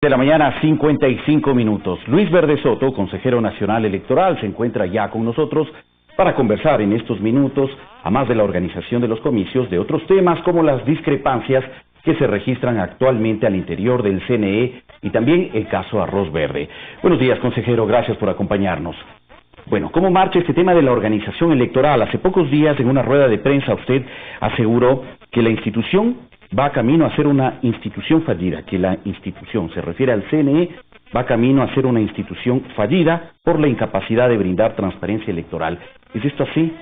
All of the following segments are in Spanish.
De la mañana, 55 minutos. Luis Verde Soto, consejero nacional electoral, se encuentra ya con nosotros para conversar en estos minutos, a más de la organización de los comicios, de otros temas como las discrepancias que se registran actualmente al interior del CNE y también el caso Arroz Verde. Buenos días, consejero, gracias por acompañarnos. Bueno, ¿cómo marcha este tema de la organización electoral? Hace pocos días, en una rueda de prensa, usted aseguró que la institución va camino a ser una institución fallida, que la institución, se refiere al CNE, va camino a ser una institución fallida por la incapacidad de brindar transparencia electoral. ¿Es esto así?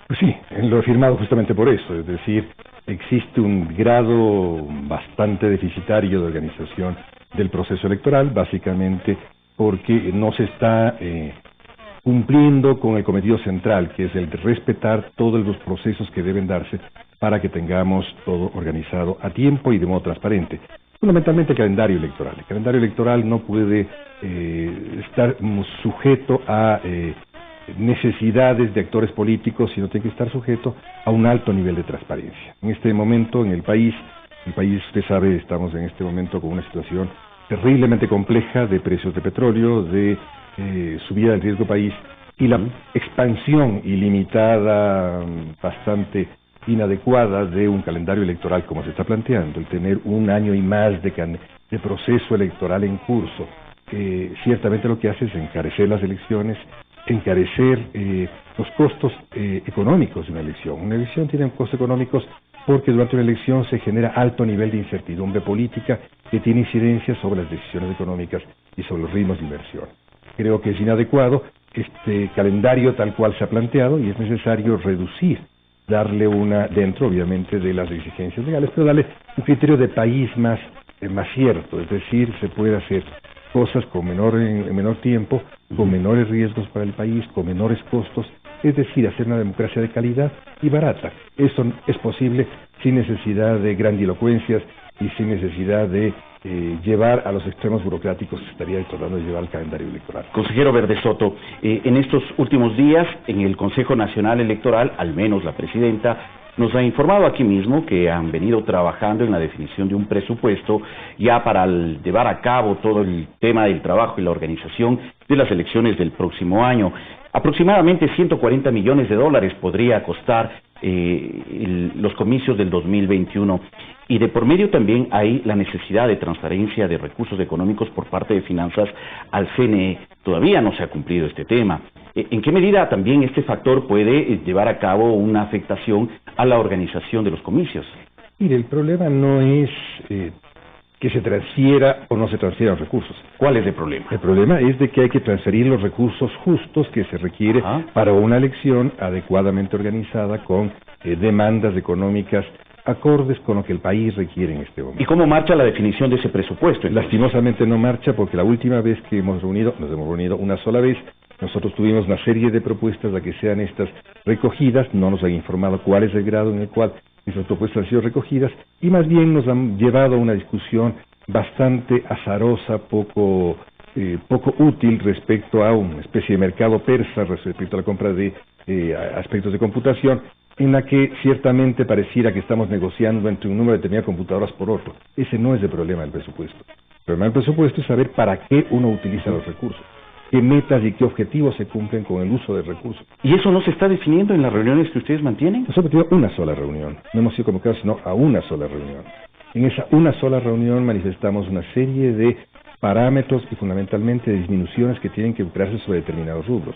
Pues sí, lo he firmado justamente por eso, es decir, existe un grado bastante deficitario de organización del proceso electoral, básicamente porque no se está cumpliendo con el cometido central, que es el de respetar todos los procesos que deben darse para que tengamos todo organizado a tiempo y de modo transparente. Fundamentalmente el calendario electoral. El calendario electoral no puede estar sujeto a necesidades de actores políticos, sino tiene que estar sujeto a un alto nivel de transparencia. En este momento, en el país, usted sabe, estamos en este momento con una situación terriblemente compleja de precios de petróleo, de subida del riesgo país y la expansión ilimitada, bastante inadecuada de un calendario electoral como se está planteando, el tener un año y más de proceso electoral en curso, ciertamente lo que hace es encarecer las elecciones, encarecer los costos económicos de una elección. Una elección tiene costos económicos porque durante una elección se genera alto nivel de incertidumbre política que tiene incidencia sobre las decisiones económicas y sobre los ritmos de inversión. Creo que es inadecuado este calendario tal cual se ha planteado y es necesario reducir, darle dentro obviamente de las exigencias legales, pero darle un criterio de país más cierto, es decir, se puede hacer cosas con en menor tiempo, con menores riesgos para el país, con menores costos, es decir, hacer una democracia de calidad y barata. Eso es posible sin necesidad de grandilocuencias y sin necesidad de llevar a los extremos burocráticos que estaría tratando de llevar el calendario electoral. Consejero Verde Soto, en estos últimos días, en el Consejo Nacional Electoral, al menos la presidenta nos ha informado aquí mismo que han venido trabajando en la definición de un presupuesto ya para llevar a cabo todo el tema del trabajo y la organización de las elecciones del próximo año. Aproximadamente 140 millones de dólares podría costar los comicios del 2021 y de por medio también hay la necesidad de transferencia de recursos económicos por parte de finanzas al CNE. Todavía no se ha cumplido este tema. ¿En qué medida también este factor puede llevar a cabo una afectación a la organización de los comicios? Mire, el problema no es que se transfiera o no se transfieran recursos. ¿Cuál es el problema? El problema es de que hay que transferir los recursos justos que se requiere para una elección adecuadamente organizada con demandas económicas acordes con lo que el país requiere en este momento. ¿Y cómo marcha la definición de ese presupuesto? Entonces? Lastimosamente no marcha porque la última vez que nos hemos reunido una sola vez. Nosotros tuvimos una serie de propuestas a que sean estas recogidas, no nos han informado cuál es el grado en el cual esas propuestas han sido recogidas y más bien nos han llevado a una discusión bastante azarosa, poco útil respecto a una especie de mercado persa respecto a la compra de aspectos de computación, en la que ciertamente pareciera que estamos negociando entre un número determinado de computadoras por otro. Ese no es el problema del presupuesto. El problema del presupuesto es saber para qué uno utiliza los recursos, qué metas y qué objetivos se cumplen con el uso de recursos. ¿Y eso no se está definiendo en las reuniones que ustedes mantienen? Nosotros hemos tenido una sola reunión, no hemos sido convocados sino a una sola reunión. En esa una sola reunión manifestamos una serie de parámetros y fundamentalmente disminuciones que tienen que buscarse sobre determinados rubros.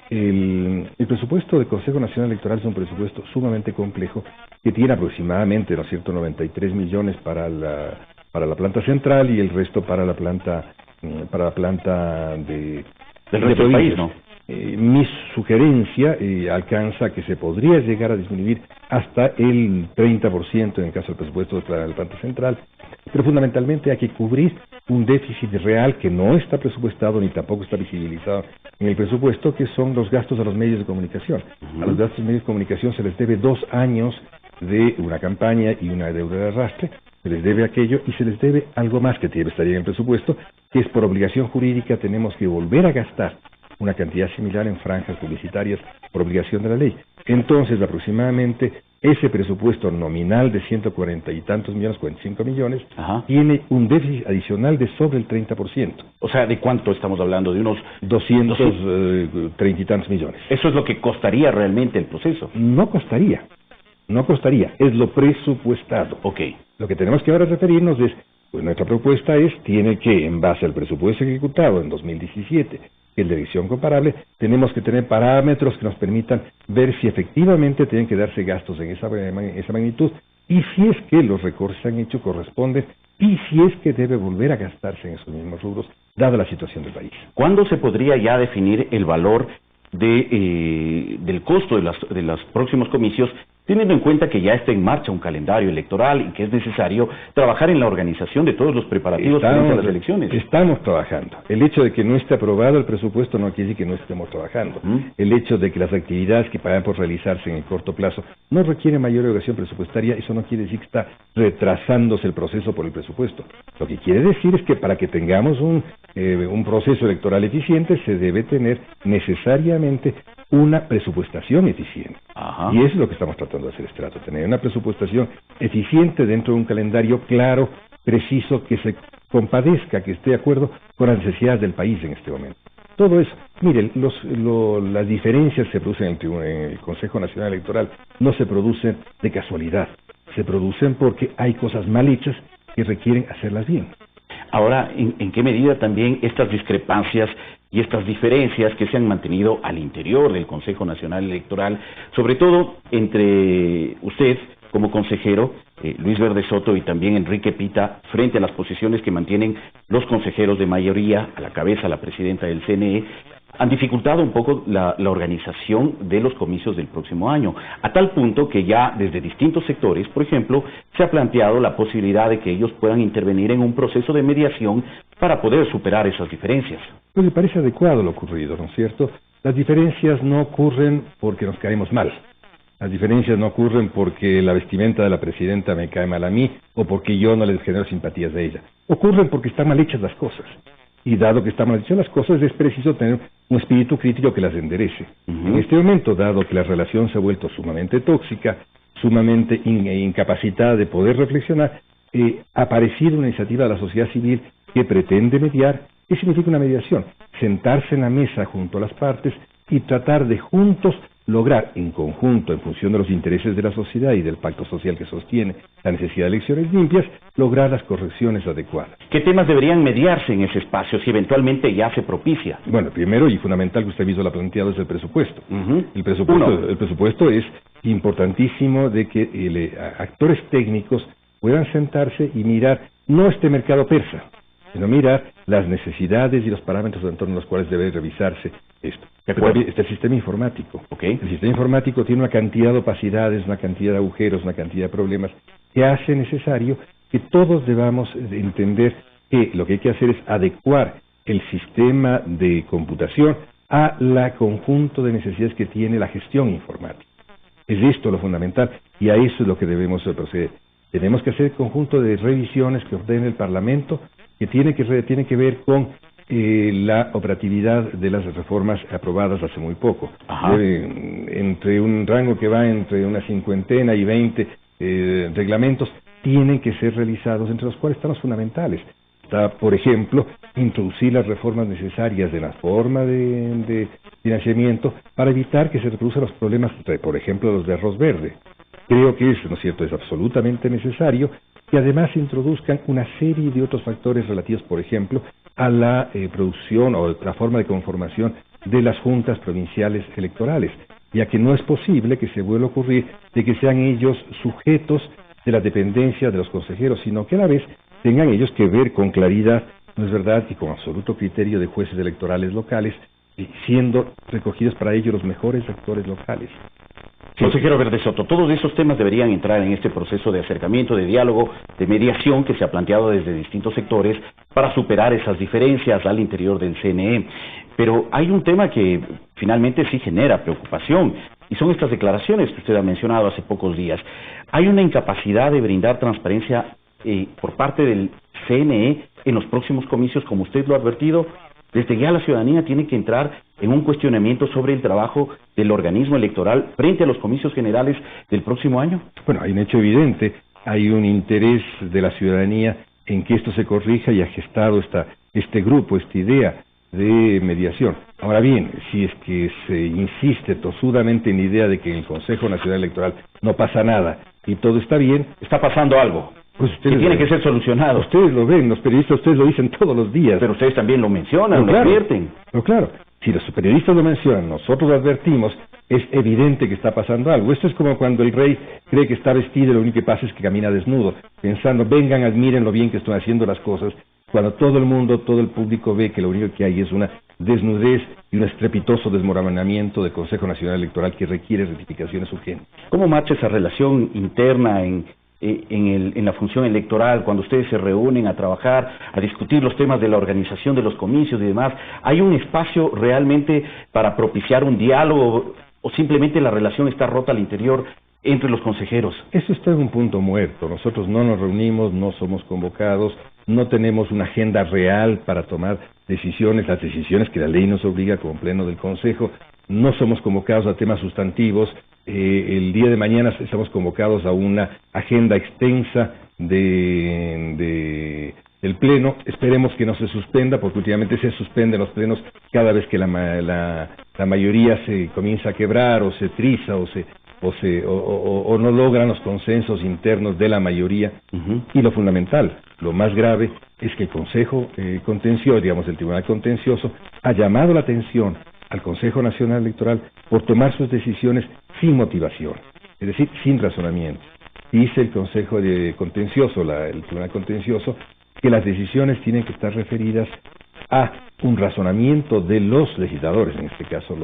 El presupuesto del Consejo Nacional Electoral es un presupuesto sumamente complejo que tiene aproximadamente, ¿no es cierto?, 93 millones para la planta central y el resto para la planta del resto del país, ¿no? Mi sugerencia alcanza a que se podría llegar a disminuir hasta el 30% en el caso del presupuesto de la planta central, pero fundamentalmente hay que cubrir un déficit real que no está presupuestado ni tampoco está visibilizado en el presupuesto, que son los gastos a los medios de comunicación. A los gastos de medios de comunicación se les debe 2 años de una campaña y una deuda de arrastre, se les debe aquello y se les debe algo más que estaría en el presupuesto, que es por obligación jurídica tenemos que volver a gastar una cantidad similar en franjas publicitarias por obligación de la ley. Entonces, aproximadamente, ese presupuesto nominal de 140 y tantos millones, 45 millones, tiene un déficit adicional de sobre el 30%. O sea, ¿de cuánto estamos hablando? De unos 230 y tantos millones. ¿Eso es lo que costaría realmente el proceso? No costaría, es lo presupuestado. Ok. Lo que tenemos que ahora referirnos es, pues nuestra propuesta tiene que, en base al presupuesto ejecutado en 2017, que es de edición comparable, tenemos que tener parámetros que nos permitan ver si efectivamente tienen que darse gastos en esa magnitud, y si es que los recortes se han hecho corresponden, y si es que debe volver a gastarse en esos mismos rubros, dada la situación del país. ¿Cuándo se podría ya definir el valor del costo de los próximos comicios, teniendo en cuenta que ya está en marcha un calendario electoral y que es necesario trabajar en la organización de todos los preparativos para las elecciones? Estamos trabajando. El hecho de que no esté aprobado el presupuesto no quiere decir que no estemos trabajando. El hecho de que las actividades que pagan por realizarse en el corto plazo no requieren mayor erogación presupuestaria, eso no quiere decir que está retrasándose el proceso por el presupuesto. Lo que quiere decir es que para que tengamos un proceso electoral eficiente se debe tener necesariamente una presupuestación eficiente. Y eso es lo que estamos tratando de hacer este rato, tener una presupuestación eficiente dentro de un calendario claro, preciso, que se compadezca, que esté de acuerdo con las necesidades del país en este momento. Todo eso, miren, las diferencias se producen en el Consejo Nacional Electoral, no se producen de casualidad, se producen porque hay cosas mal hechas que requieren hacerlas bien. Ahora, ¿en qué medida también estas discrepancias y estas diferencias que se han mantenido al interior del Consejo Nacional Electoral, sobre todo entre usted como consejero, Luis Verde Soto, y también Enrique Pita, frente a las posiciones que mantienen los consejeros de mayoría, a la cabeza la presidenta del CNE, han dificultado un poco la organización de los comicios del próximo año, a tal punto que ya desde distintos sectores, por ejemplo, se ha planteado la posibilidad de que ellos puedan intervenir en un proceso de mediación para poder superar esas diferencias? Pues me parece adecuado lo ocurrido, ¿no es cierto? Las diferencias no ocurren porque nos caemos mal. Las diferencias no ocurren porque la vestimenta de la presidenta me cae mal a mí o porque yo no les genero simpatías de ella. Ocurren porque están mal hechas las cosas. Y dado que están mal hechas las cosas, es preciso tener un espíritu crítico que las enderece. En este momento, dado que la relación se ha vuelto sumamente tóxica, sumamente incapacitada de poder reflexionar, ha aparecido una iniciativa de la sociedad civil que pretende mediar. ¿Qué significa una mediación? Sentarse en la mesa junto a las partes y tratar de juntos lograr en conjunto, en función de los intereses de la sociedad y del pacto social que sostiene la necesidad de elecciones limpias, lograr las correcciones adecuadas. ¿Qué temas deberían mediarse en ese espacio si eventualmente ya se propicia? Bueno, primero y fundamental que usted mismo lo ha planteado es el presupuesto. El presupuesto es importantísimo de que actores técnicos puedan sentarse y mirar no este mercado persa, sino mirar las necesidades y los parámetros en torno a los cuales debe revisarse esto. Está el sistema informático. El sistema informático tiene una cantidad de opacidades, una cantidad de agujeros, una cantidad de problemas que hace necesario que todos debamos entender que lo que hay que hacer es adecuar el sistema de computación a la conjunto de necesidades que tiene la gestión informática. Es esto lo fundamental y a eso es lo que debemos proceder. Tenemos que hacer el conjunto de revisiones que ordene el Parlamento, que tiene que ver con la operatividad de las reformas aprobadas hace muy poco. Entre un rango que va entre una 50 y 20 reglamentos, tienen que ser realizados, entre los cuales están los fundamentales. Está, por ejemplo, introducir las reformas necesarias de la forma de financiamiento para evitar que se reproduzcan los problemas, por ejemplo, los de arroz verde. Creo que eso, ¿no es cierto?, es absolutamente necesario que además se introduzcan una serie de otros factores relativos, por ejemplo, a la producción o la forma de conformación de las juntas provinciales electorales, ya que no es posible que se vuelva a ocurrir de que sean ellos sujetos de la dependencia de los consejeros, sino que a la vez tengan ellos que ver con claridad, no es verdad, y con absoluto criterio de jueces electorales locales, siendo recogidos para ello los mejores actores locales. Consejero Verde Soto, todos esos temas deberían entrar en este proceso de acercamiento, de diálogo, de mediación que se ha planteado desde distintos sectores para superar esas diferencias al interior del CNE. Pero hay un tema que finalmente sí genera preocupación, y son estas declaraciones que usted ha mencionado hace pocos días. Hay una incapacidad de brindar transparencia por parte del CNE en los próximos comicios, como usted lo ha advertido, desde ya la ciudadanía tiene que entrar en un cuestionamiento sobre el trabajo del organismo electoral frente a los comicios generales del próximo año? Bueno, hay un hecho evidente, hay un interés de la ciudadanía en que esto se corrija y ha gestado este grupo, esta idea de mediación. Ahora bien, si es que se insiste tosudamente en la idea de que en el Consejo Nacional Electoral no pasa nada y todo está bien, está pasando algo. Pues que tiene que ser solucionado. Ustedes lo ven, los periodistas, ustedes lo dicen todos los días. Pero ustedes también lo mencionan, lo advierten. Pero claro, si los periodistas lo mencionan, nosotros lo advertimos, es evidente que está pasando algo. Esto es como cuando el rey cree que está vestido y lo único que pasa es que camina desnudo, pensando, vengan, admiren lo bien que estoy haciendo las cosas, cuando todo el mundo, todo el público ve que lo único que hay es una desnudez y un estrepitoso desmoronamiento del Consejo Nacional Electoral que requiere rectificaciones urgentes. ¿Cómo marcha esa relación interna en la función electoral, cuando ustedes se reúnen a trabajar, a discutir los temas de la organización de los comicios y demás? ¿Hay un espacio realmente para propiciar un diálogo o simplemente la relación está rota al interior entre los consejeros? Eso está en un punto muerto. Nosotros no nos reunimos, no somos convocados, no tenemos una agenda real para tomar decisiones, las decisiones que la ley nos obliga como pleno del Consejo. No somos convocados a temas sustantivos. El día de mañana estamos convocados a una agenda extensa del Pleno. Esperemos que no se suspenda, porque últimamente se suspenden los plenos cada vez que la mayoría se comienza a quebrar o se triza o no logran los consensos internos de la mayoría. Y lo fundamental, lo más grave, es que el Consejo Contencioso, digamos el Tribunal Contencioso, ha llamado la atención al Consejo Nacional Electoral por tomar sus decisiones sin motivación, es decir, sin razonamiento. Dice el Consejo Contencioso, el Tribunal Contencioso, que las decisiones tienen que estar referidas a un razonamiento de los legisladores, en este caso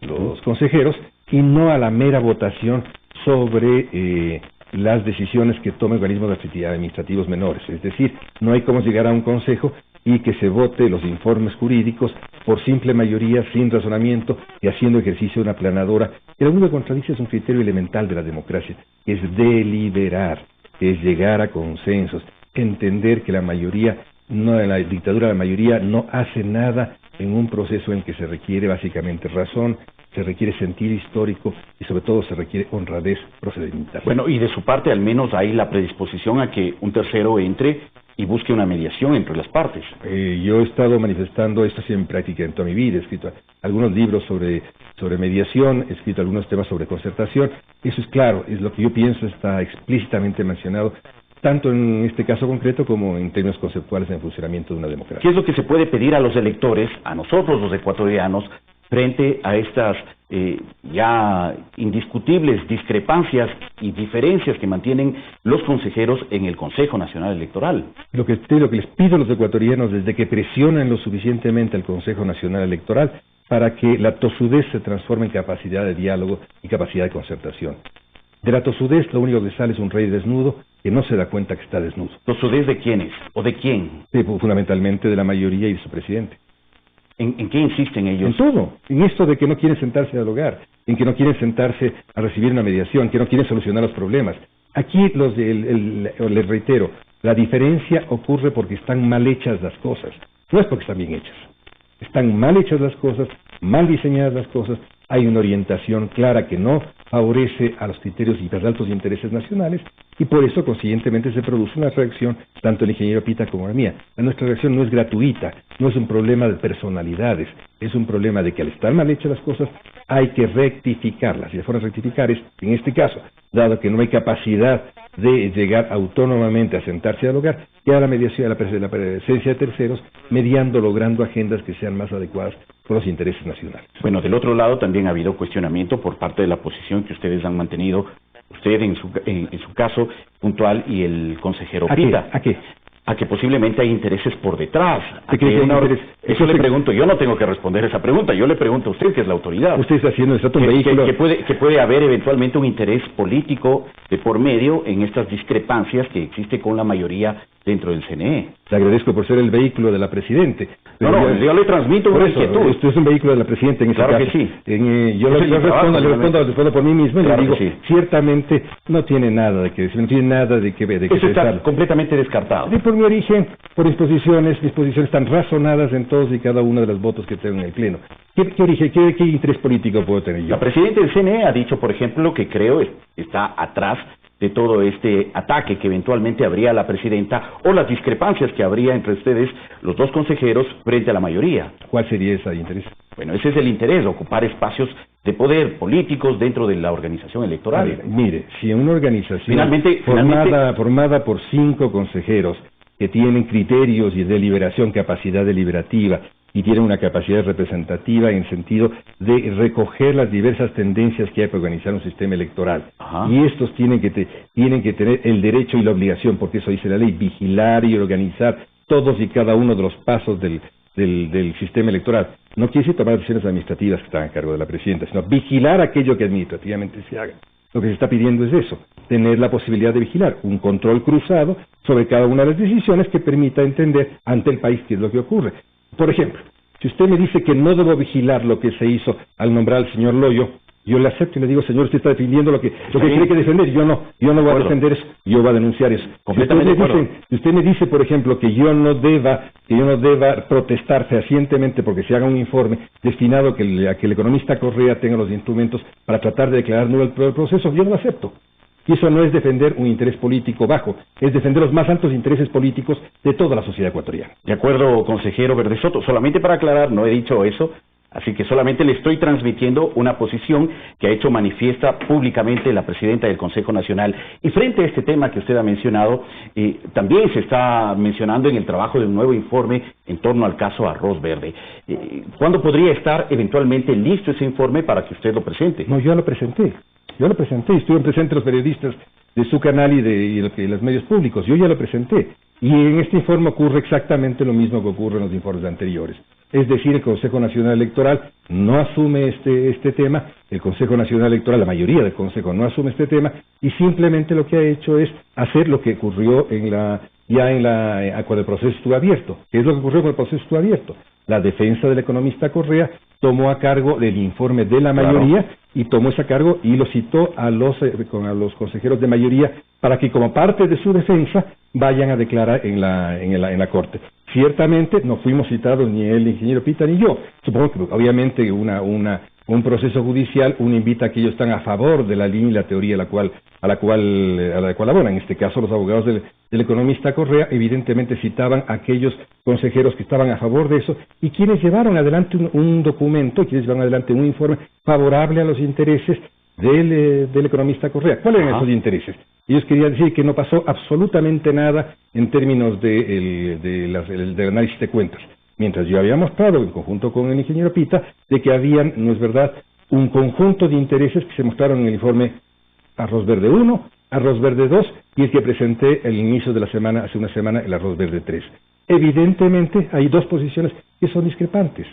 los consejeros, y no a la mera votación sobre las decisiones que toma organismos administrativos menores. Es decir, no hay cómo llegar a un consejo y que se vote los informes jurídicos por simple mayoría, sin razonamiento y haciendo ejercicio de una planadora. Y lo único que contradice es un criterio elemental de la democracia, que es deliberar, que es llegar a consensos, entender que la mayoría, no, en la dictadura la mayoría no hace nada en un proceso en que se requiere básicamente razón, se requiere sentido histórico y sobre todo se requiere honradez procedimental. Bueno, y de su parte al menos hay la predisposición a que un tercero entre y busque una mediación entre las partes. Yo he estado manifestando esto en práctica en toda mi vida, he escrito algunos libros sobre mediación, he escrito algunos temas sobre concertación. Eso es claro, es lo que yo pienso, está explícitamente mencionado tanto en este caso concreto como en términos conceptuales en el funcionamiento de una democracia. ¿Qué es lo que se puede pedir a los electores, a nosotros los ecuatorianos, frente a estas ya indiscutibles discrepancias y diferencias que mantienen los consejeros en el Consejo Nacional Electoral? Lo que les pido a los ecuatorianos es de que presionen lo suficientemente al Consejo Nacional Electoral para que la tosudez se transforme en capacidad de diálogo y capacidad de concertación. De la tosudez lo único que sale es un rey desnudo que no se da cuenta que está desnudo. ¿Tosudez de quiénes o de quién? Sí, fundamentalmente de la mayoría y de su presidente. ¿En qué insisten ellos? En todo, en esto de que no quieren sentarse a dialogar, en que no quieren sentarse a recibir una mediación, que no quieren solucionar los problemas. Aquí les reitero, la diferencia ocurre porque están mal hechas las cosas, no es porque están bien hechas. Están mal hechas las cosas, mal diseñadas las cosas, hay una orientación clara que no favorece a los criterios y los altos intereses nacionales y por eso consiguientemente se produce una reacción tanto el ingeniero Pita como la mía. Nuestra reacción no es gratuita, no es un problema de personalidades, es un problema de que al estar mal hechas las cosas hay que rectificarlas y la forma de rectificar es, en este caso, dado que no hay capacidad de llegar autónomamente a sentarse a dialogar, que a la mediación, a la presencia de terceros, mediando, logrando agendas que sean más adecuadas con los intereses nacionales. Bueno, del otro lado también ha habido cuestionamiento por parte de la posición que ustedes han mantenido, usted en su caso puntual y el consejero Pita. ¿A qué? A que posiblemente hay intereses por detrás. Eso le pregunto, yo no tengo que responder esa pregunta, yo le pregunto a usted, que es la autoridad. Usted está haciendo un vehículo. Que puede haber eventualmente un interés político de por medio en estas discrepancias que existe con la mayoría dentro del CNE. Le agradezco por ser el vehículo de la Presidente. Yo le transmito una inquietud. Usted es un vehículo de la Presidenta en ese caso. Que sí. Yo le respondo por mí mismo y le digo, sí. Ciertamente no tiene nada de que decir, no tiene nada de que ver. Eso está completamente descartado. Y por mi origen, por mis posiciones están razonadas en todos y cada uno de los votos que tengo en el Pleno. ¿Qué origen, qué interés político puedo tener yo? La Presidenta del CNE ha dicho, por ejemplo, que creo está atrás de todo este ataque que eventualmente habría a la Presidenta o las discrepancias que habría entre ustedes, los dos consejeros, frente a la mayoría. ¿Cuál sería ese interés? Bueno, ese es el interés, ocupar espacios de poder políticos dentro de la organización electoral. Mire, si en una organización finalmente formada por 5 consejeros que tienen criterios y deliberación, capacidad deliberativa, y tienen una capacidad representativa en sentido de recoger las diversas tendencias que hay para organizar un sistema electoral. Ajá. Y estos tienen que tener el derecho y la obligación, porque eso dice la ley, vigilar y organizar todos y cada uno de los pasos del sistema electoral. No quiere decir tomar decisiones administrativas que están a cargo de la Presidenta, sino vigilar aquello que administrativamente se haga. Lo que se está pidiendo es eso, tener la posibilidad de vigilar, un control cruzado sobre cada una de las decisiones que permita entender ante el país qué es lo que ocurre. Por ejemplo, si usted me dice que no debo vigilar lo que se hizo al nombrar al señor Loyo, yo le acepto y le digo, señor, usted está defendiendo lo que tiene que defender, yo no voy a defender eso, yo voy a denunciar eso. Si usted me dice, por ejemplo, que yo no deba protestar fehacientemente porque se haga un informe destinado a que el economista Correa tenga los instrumentos para tratar de declarar nulo el proceso, yo no lo acepto. Y eso no es defender un interés político bajo, es defender los más altos intereses políticos de toda la sociedad ecuatoriana. De acuerdo, consejero Verde Soto. Solamente para aclarar, no he dicho eso, así que solamente le estoy transmitiendo una posición que ha hecho manifiesta públicamente la Presidenta del Consejo Nacional. Y frente a este tema que usted ha mencionado, también se está mencionando en el trabajo de un nuevo informe en torno al caso Arroz Verde. ¿Cuándo podría estar eventualmente listo ese informe para que usted lo presente? No, yo lo presenté y estuvieron presentes los periodistas de su canal y de los medios públicos. Yo ya lo presenté. Y en este informe ocurre exactamente lo mismo que ocurre en los informes anteriores. Es decir, el Consejo Nacional Electoral no asume este tema, el Consejo Nacional Electoral, la mayoría del Consejo no asume este tema, y simplemente lo que ha hecho es hacer lo que ocurrió cuando el proceso estuvo abierto. ¿Qué es lo que ocurrió cuando el proceso estuvo abierto? La defensa del economista Correa tomó a cargo del informe de la mayoría, y tomó ese cargo y lo citó a los consejeros de mayoría para que como parte de su defensa vayan a declarar en la Corte. Ciertamente no fuimos citados ni el ingeniero Pita ni yo. Supongo que obviamente un proceso judicial uno invita a aquellos que están a favor de la línea y la teoría a la cual abonan. En este caso los abogados del economista Correa evidentemente citaban a aquellos consejeros que estaban a favor de eso y quienes llevaron adelante un documento, quienes llevaron adelante un informe favorable a los intereses del economista Correa. ¿Cuáles eran esos intereses? Ellos querían decir que no pasó absolutamente nada en términos del análisis de cuentas. Mientras yo había mostrado, en conjunto con el ingeniero Pita, de que habían, no es verdad, un conjunto de intereses que se mostraron en el informe Arroz Verde 1, Arroz Verde 2 y el que presenté al inicio de la semana, hace una semana, el Arroz Verde 3. Evidentemente hay dos posiciones que son discrepantes.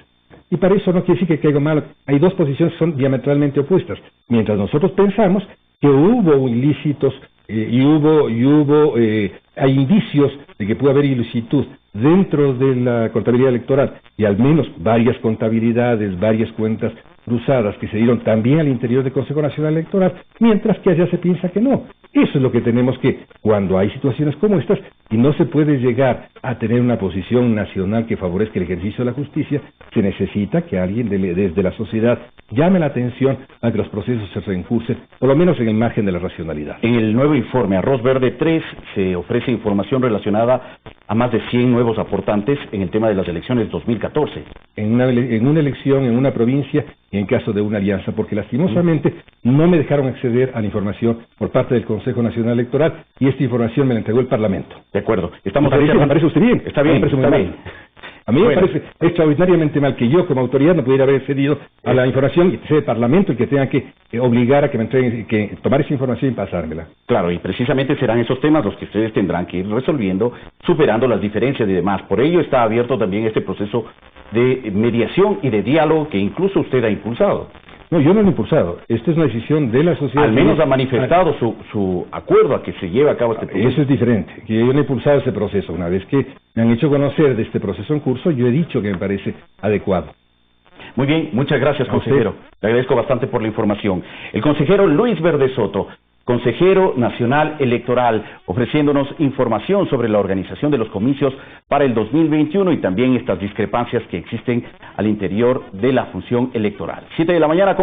Y para eso no quiere decir que caiga mal. Hay dos posiciones que son diametralmente opuestas. Mientras nosotros pensamos que hubo ilícitos hay indicios de que pudo haber ilicitud dentro de la contabilidad electoral y al menos varias contabilidades, varias cuentas cruzadas que se dieron también al interior del Consejo Nacional Electoral, mientras que allá se piensa que no. Eso es lo que tenemos que, cuando hay situaciones como estas, y no se puede llegar a tener una posición nacional que favorezca el ejercicio de la justicia, se necesita que alguien desde la sociedad llame la atención a que los procesos se reincursen, por lo menos en el margen de la racionalidad. En el nuevo informe Arroz Verde 3 se ofrece información relacionada a más de 100 nuevos aportantes en el tema de las elecciones 2014. En una elección, en una provincia y en caso de una alianza, porque lastimosamente no me dejaron acceder a la información por parte del Consejo Nacional Electoral y esta información me la entregó el Parlamento. De acuerdo. ¿Me parece usted bien? Está bien, está bien. A mí me parece extraordinariamente mal que yo como autoridad no pudiera haber accedido a la información y sea el Parlamento el que tenga que obligar a que me entreguen, que tomar esa información y pasármela. Claro, y precisamente serán esos temas los que ustedes tendrán que ir resolviendo, superando las diferencias y demás. Por ello está abierto también este proceso de mediación y de diálogo que incluso usted ha impulsado. No, yo no lo he impulsado. Esta es una decisión de la sociedad. Al menos ha manifestado su acuerdo a que se lleve a cabo este proceso. Eso es diferente, que yo no he impulsado ese proceso. Una vez que me han hecho conocer de este proceso en curso, yo he dicho que me parece adecuado. Muy bien, muchas gracias, consejero. Le agradezco bastante por la información. El consejero Luis Verde Soto, consejero nacional electoral, ofreciéndonos información sobre la organización de los comicios para el 2021 y también estas discrepancias que existen al interior de la función electoral. 7 de la mañana.